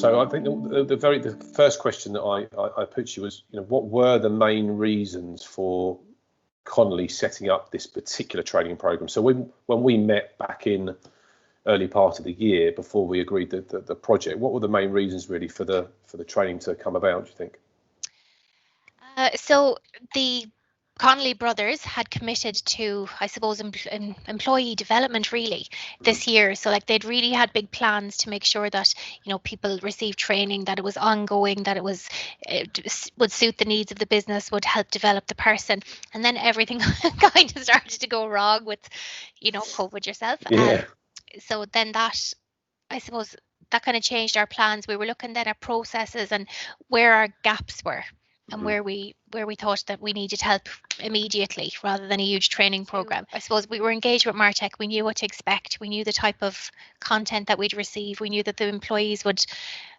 So I think the first question that I put to you was, what were the main reasons for Connolly setting up this particular training program? So when we met back in early part of the year before we agreed that the project, what were the main reasons really for the training to come about, do you think? So the Connolly brothers had committed to, I suppose, employee development really this year. So like they'd really had big plans to make sure that, people received training, that it was ongoing, that it would suit the needs of the business, would help develop the person. And then everything kind of started to go wrong with, COVID yourself. Yeah. So then that, I suppose, that kind of changed our plans. We were looking then at processes and where our gaps were. And where we thought that we needed help immediately rather than a huge training program. I suppose we were engaged with Martech. We knew what to expect. We knew the type of content that we'd receive. We knew that the employees would,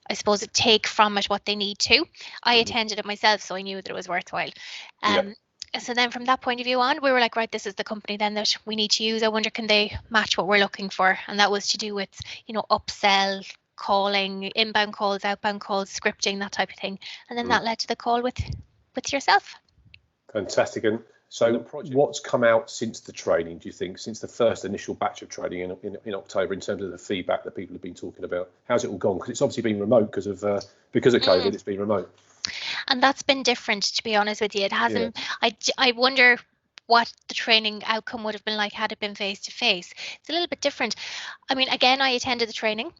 I suppose, take from it what they need to. I attended it myself, so I knew that it was worthwhile. So then from that point of view on, we were like, right, this is the company then that we need to use. I wonder, can they match what we're looking for? And that was to do with, upsell, calling, inbound calls, outbound calls, scripting, that type of thing. And then that led to the call with yourself. Fantastic. And so what's come out since the training, do you think, since the first initial batch of training in October, in terms of the feedback that people have been talking about? How's it all gone? Because it's obviously been remote because of COVID, it's been remote. And that's been different, to be honest with you. It hasn't, I wonder what the training outcome would have been like had it been face to face. It's a little bit different. I mean, again, I attended the training.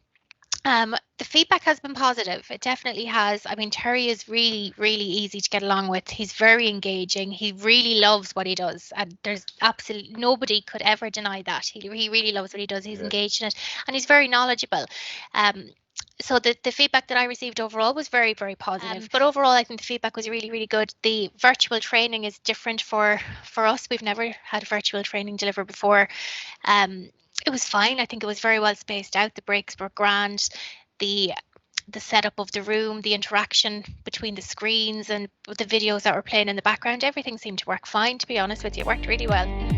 The feedback has been positive. It definitely has. I mean, Terry is really, really easy to get along with. He's very engaging. He really loves what he does. And there's absolutely nobody could ever deny that. He really loves what he does. He's engaged in it and he's very knowledgeable. So the feedback that I received overall was very, very positive. But overall, I think the feedback was really, really good. The virtual training is different for us. We've never had virtual training delivered before. It was fine. I think it was very well spaced out. The breaks were grand. The setup of the room, the interaction between the screens and the videos that were playing in the background, everything seemed to work fine, to be honest with you. It worked really well.